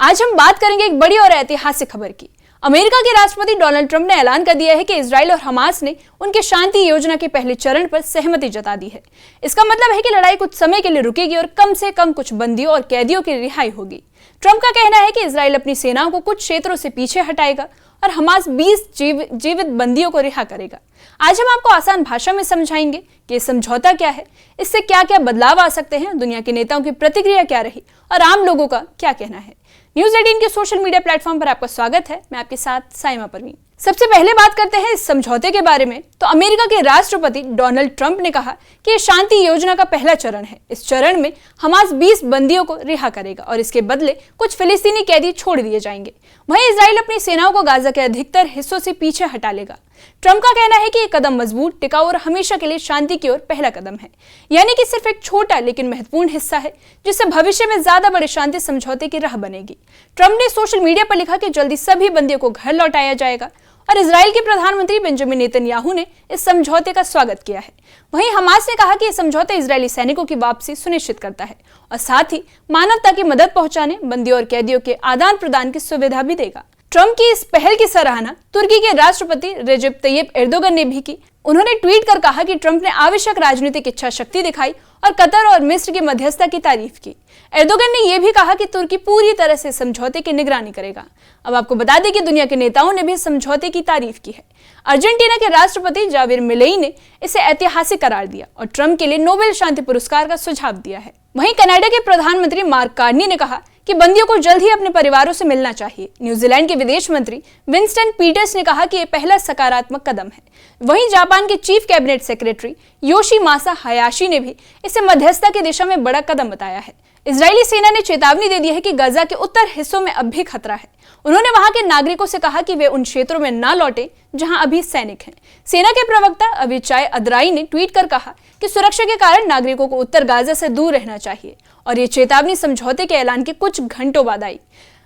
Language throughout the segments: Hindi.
आज हम बात करेंगे एक बड़ी और ऐतिहासिक खबर की। अमेरिका के राष्ट्रपति डोनाल्ड ट्रंप ने ऐलान कर दिया है कि इजराइल और हमास ने उनके शांति योजना के पहले चरण पर सहमति जता दी है। इसका मतलब है कि लड़ाई कुछ समय के लिए रुकेगी और कम से कम कुछ बंदियों और कैदियों की रिहाई होगी। ट्रंप का कहना है कि इजराइल अपनी सेनाओं को कुछ क्षेत्रों से पीछे हटाएगा और हमास 20 जीवित बंदियों को रिहा करेगा। आज हम आपको आसान भाषा में समझाएंगे कि ये समझौता क्या है, इससे क्या क्या बदलाव आ सकते हैं, दुनिया के नेताओं की प्रतिक्रिया क्या रही और आम लोगों का क्या कहना है। न्यूज़ 18 के सोशल मीडिया प्लेटफॉर्म पर आपका स्वागत है। मैं आपके साथ साइमा परवीन। सबसे पहले बात करते हैं इस समझौते के बारे में। तो अमेरिका के राष्ट्रपति डोनाल्ड ट्रंप ने कहा कि यह शांति योजना का पहला चरण है। इस चरण में हमास 20 बंदियों को रिहा करेगा और इसके बदले कुछ फिलिस्तीनी कैदी छोड़ दिए जाएंगे। वहीं इजराइल अपनी सेनाओं को गाजा के अधिकतर हिस्सों से पीछे हटा लेगा। ट्रंप का कहना है कि यह कदम मजबूत, टिकाऊ और हमेशा के लिए शांति की ओर पहला कदम है, यानी कि सिर्फ एक छोटा लेकिन महत्वपूर्ण हिस्सा है जिससे भविष्य में ज्यादा बड़े शांति समझौते की राह बनेगी। ट्रंप ने सोशल मीडिया पर लिखा कि जल्दी सभी बंदियों को घर लौटाया जाएगा और इजराइल के प्रधानमंत्री बेंजामिन नेतन्याहू ने इस समझौते का स्वागत किया है। वहीं हमास ने कहा कि यह समझौता इजरायली सैनिकों की वापसी सुनिश्चित करता है और साथ ही मानवता की मदद पहुंचाने, बंदियों और कैदियों के आदान प्रदान की सुविधा भी देगा। ट्रंप की इस पहल की सराहना तुर्की के राष्ट्रपति रेजेप तैयप एर्दोगन ने भी की। उन्होंने ट्वीट कर कहा कि ट्रंप ने आवश्यक राजनीतिक इच्छा शक्ति दिखाई और कतर और मिस्र की मध्यस्थता की तारीफ की। एर्दोगन ने यह भी कहा कि तुर्की पूरी तरह से समझौते की निगरानी करेगा। अब आपको बता दें कि दुनिया के नेताओं ने भी समझौते की तारीफ की है। अर्जेंटीना के राष्ट्रपति जाविर मिलेई ने इसे ऐतिहासिक करार दिया और ट्रंप के लिए नोबेल शांति पुरस्कार का सुझाव दिया है। वहीं कनाडा के प्रधानमंत्री मार्क कार्नी ने कहा कि बंदियों को जल्द ही अपने परिवारों से मिलना चाहिए। न्यूजीलैंड के विदेश मंत्री विंस्टन पीटर्स ने कहा कि यह पहला सकारात्मक कदम है। वहीं जापान के chief cabinet secretary Yoshimasa Hayashi ने भी इसे मध्यस्थता की दिशा में बड़ा कदम बताया है। इजरायली सेना ने चेतावनी दे दी है कि गाजा के उत्तर हिस्सों में अब भी खतरा है। उन्होंने वहां के नागरिकों से कहा कि वे उन क्षेत्रों में ना लौटे जहां अभी सैनिक हैं। सेना के प्रवक्ता अविचाय अदराई ने ट्वीट कर कहा कि सुरक्षा के कारण नागरिकों को उत्तर गाजा से दूर रहना चाहिए और ये चेतावनी समझौते के ऐलान के कुछ घंटों बाद आई।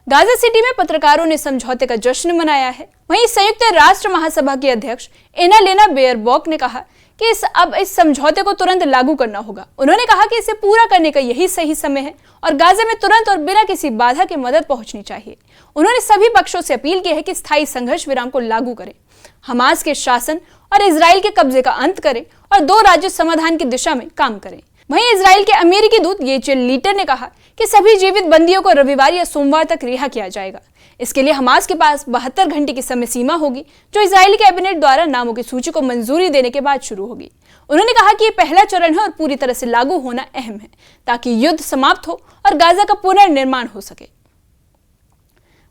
गाजा सिटी में पत्रकारों ने समझौते का जश्न मनाया है। वहीं संयुक्त राष्ट्र महासभा की अध्यक्ष एनालेना बेयरबॉक ने कहा कि अब इस समझौते को तुरंत लागू करना होगा। उन्होंने कहा कि इसे पूरा करने का यही सही समय है और गाजा में तुरंत और बिना किसी बाधा के मदद पहुंचनी चाहिए। उन्होंने सभी पक्षों से अपील की है कि स्थायी संघर्ष विराम को लागू करें, हमास के शासन और इजराइल के कब्जे का अंत करें और 2 राज्य समाधान की दिशा में काम करें। वहीं इजराइल के अमेरिकी दूत येचेल लीटर ने कहा कि सभी जीवित बंदियों को रविवार या सोमवार तक रिहा किया जाएगा। इसके लिए हमास के पास 72 घंटे की समय सीमा होगी, जो इजरायली कैबिनेट द्वारा नामों की सूची को मंजूरी देने के बाद शुरू होगी। उन्होंने कहा कि यह पहला चरण है और पूरी तरह से लागू होना अहम है ताकि युद्ध समाप्त हो और गाजा का पुनर्निर्माण हो सके।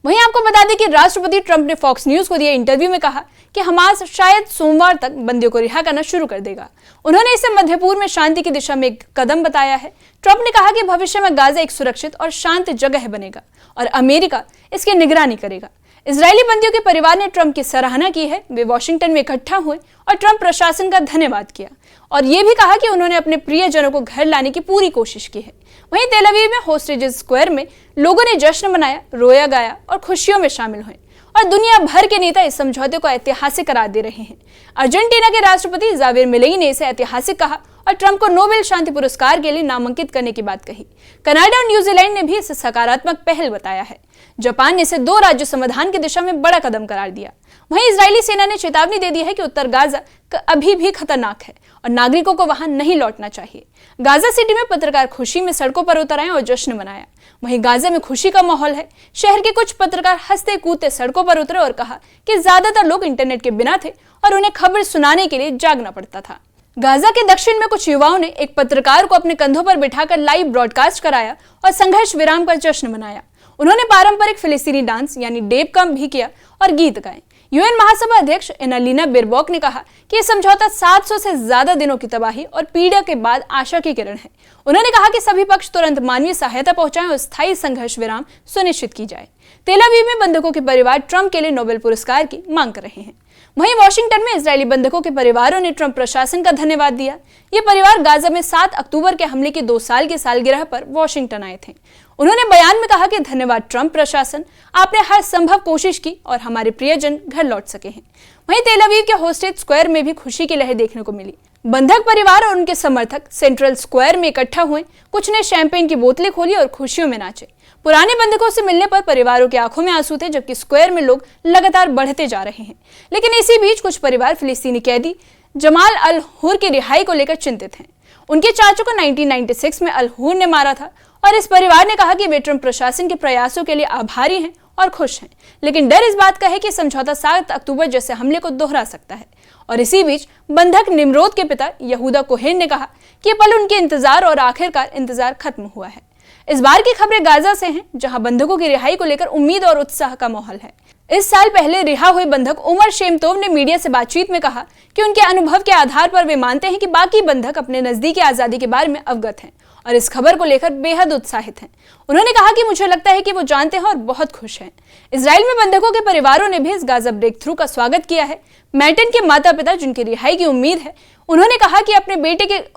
वहीं आपको बता दें कि राष्ट्रपति ट्रंप ने फॉक्स न्यूज को दिए इंटरव्यू में कहा कि हमास शायद सोमवार तक बंदियों को रिहा करना शुरू कर देगा। उन्होंने इसे मध्य पूर्व में शांति की दिशा में एक कदम बताया है। ट्रंप ने कहा कि भविष्य में गाजा एक सुरक्षित और शांत जगह बनेगा और अमेरिका इसकी निगरानी करेगा। इजरायली बंदियों के परिवार ने ट्रंप की सराहना की है। वे वॉशिंगटन में इकट्ठा हुए और ट्रंप प्रशासन का धन्यवाद किया और ये भी कहा कि उन्होंने अपने प्रियजनों को घर लाने की पूरी कोशिश की है। वहीं तेल अवीव में होस्टेजेस स्क्वायर में लोगों ने जश्न मनाया, रोया गाया और खुशियों में शामिल हुए और दुनिया भर के नेता इस समझौते को ऐतिहासिक करार दे रहे हैं। अर्जेंटीना के राष्ट्रपति जाविर मिलेई ने इसे ऐतिहासिक कहा और ट्रंप को नोबेल शांति पुरस्कार के लिए नामांकित करने की बात कही। कनाडा और न्यूजीलैंड ने भी इसे सकारात्मक पहल बताया है। जापान ने इसे 2 राज्य समाधान की दिशा में बड़ा कदम करार दिया। वहीं इजरायली सेना ने चेतावनी दे दी है कि उत्तर गाजा अभी भी खतरनाक है और नागरिकों को वहां नहीं लौटना चाहिए। गाजा सिटी में पत्रकार खुशी में सड़कों पर उतर आए और जश्न मनाया। वहीं गाजा में खुशी का माहौल है। शहर के कुछ पत्रकार हंसते कूदते सड़कों पर उतरे और कहा कि ज्यादातर लोग इंटरनेट के बिना थे और उन्हें खबर सुनाने के लिए जागना पड़ता था। गाजा के दक्षिण में कुछ युवाओं ने एक पत्रकार को अपने कंधों पर बिठाकर लाइव ब्रॉडकास्ट कराया और संघर्ष विराम का जश्न मनाया। उन्होंने पारंपरिक फिलिस्तीनी डांस यानी डेबकम भी किया और गीत गाए। यूएन महासभा अध्यक्ष एनालिना बेरबॉक ने कहा कि यह समझौता 700 से ज्यादा दिनों की तबाही और पीड़ा के बाद आशा की किरण है। उन्होंने कहा कि सभी पक्ष तुरंत मानवीय सहायता पहुंचाएं और स्थायी संघर्ष विराम सुनिश्चित की जाए। तेल अवीव में बंधकों के परिवार ट्रंप के लिए नोबेल पुरस्कार की मांग कर रहे हैं। वहीं वॉशिंगटन में इजरायली बंधकों के परिवारों ने ट्रंप प्रशासन का धन्यवाद दिया। ये परिवार गाजा में 7 अक्टूबर के हमले की 2 साल की सालगिरह पर वॉशिंगटन आए थे। उन्होंने बयान में कहा कि धन्यवाद ट्रंप प्रशासन, आपने हर संभव कोशिश की और हमारे प्रियजन घर लौट सके हैं। वहीं तेल अवीव के होस्टेज स्क्वायर में भी खुशी की लहर देखने को मिली। बंधक परिवार और उनके समर्थक सेंट्रल स्क्वायर में इकट्ठा हुए। कुछ ने शैंपेन की बोतलें खोली और खुशियों में नाचे। पुराने बंधकों से मिलने पर परिवारों की आंखों में आंसू थे, जबकि स्क्वायर में लोग लगातार बढ़ते जा रहे हैं। लेकिन इसी बीच कुछ परिवार फिलिस्तीनी कैदी जमाल अल हुर की रिहाई को लेकर चिंतित हैं। उनके चाचा को 1996 में अल हुर ने मारा था और इस परिवार ने कहा कि वे ट्रंप प्रशासन के प्रयासों के लिए आभारी हैं और खुश हैं, लेकिन डर इस बात का है कि समझौता 7 अक्टूबर जैसे हमले को दोहरा सकता है। और इसी बीच बंधक निम्रोद के पिता यहूदा कोहेन ने कहा कि ये पल उनके इंतजार और आखिरकार इंतजार खत्म हुआ है। इस बार की खबरें गाजा से हैं, जहां बंधकों की रिहाई को लेकर उम्मीद और उत्साह का माहौल है। इस साल पहले रिहा हुए बंधक उमर शेमतोव ने मीडिया से बातचीत में कहा कि उनके अनुभव के आधार पर वे मानते हैं कि बाकी बंधक अपने नजदीकी आजादी के बारे में अवगत हैं और इस खबर को लेकर बेहद उत्साहित हैं। उन्होंने कहा कि मुझे लगता है कि वो जानते हैं और बहुत खुश हैं। इजराइल में बंधकों के परिवारों ने भी इस गाजा ब्रेक थ्रू का स्वागत किया है। मैटन के माता पिता, जिनकी रिहाई की उम्मीद है, उन्होंने कहा कि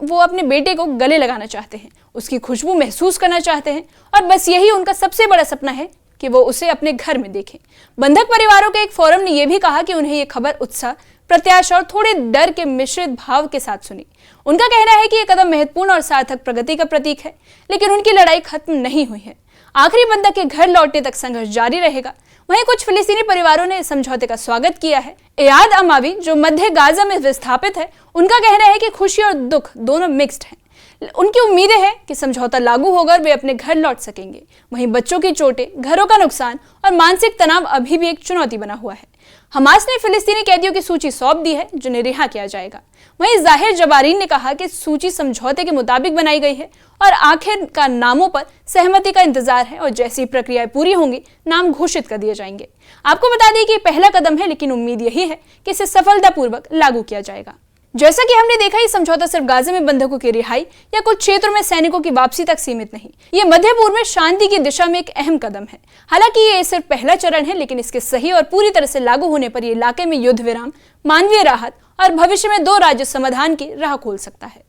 वो अपने बेटे को गले लगाना चाहते हैं, उसकी खुशबू महसूस करना चाहते हैं और बस यही उनका सबसे बड़ा सपना है कि वो उसे अपने घर में देखें। बंधक परिवारों के एक फोरम ने यह भी कहा कि उन्हें ये खबर उत्साह, प्रत्याशा और थोड़े डर के मिश्रित भाव के साथ सुनी। उनका कहना है कि यह कदम महत्वपूर्ण और सार्थक प्रगति का प्रतीक है, लेकिन उनकी लड़ाई खत्म नहीं हुई है। आखिरी बंधक के घर लौटने तक संघर्ष जारी रहेगा। वहीं कुछ फिलिस्तीनी परिवारों ने इस समझौते का स्वागत किया है। एयाद अमावी, जो मध्य गाजा में विस्थापित है, उनका कहना है कि खुशी और दुख दोनों मिक्स्ड हैं। उनकी उम्मीदें हैं कि समझौता लागू होकर वे अपने घर लौट सकेंगे। वहीं बच्चों की चोटें, घरों का नुकसान और मानसिक तनाव अभी भी एक चुनौती बना हुआ है। हमास ने फिलिस्तीनी कैदियों की सूची सौंप दी है, जिन्हें रिहा किया जाएगा। वहीं जाहिर जबारीन ने कहा कि सूची समझौते के मुताबिक बनाई गई है और आखिर का नामों पर सहमति का इंतजार है और जैसी प्रक्रियाएं पूरी होंगी, नाम घोषित कर दिए जाएंगे। आपको बता दें कि पहला कदम है, लेकिन उम्मीद यही है कि इसे सफलतापूर्वक लागू किया जाएगा। जैसा कि हमने देखा, ये समझौता सिर्फ गाजा में बंधकों की रिहाई या कुछ क्षेत्रों में सैनिकों की वापसी तक सीमित नहीं, ये मध्य पूर्व में शांति की दिशा में एक अहम कदम है। हालांकि ये सिर्फ पहला चरण है, लेकिन इसके सही और पूरी तरह से लागू होने पर ये इलाके में युद्ध विराम, मानवीय राहत और भविष्य में 2 राज्य समाधान की राह खोल सकता है।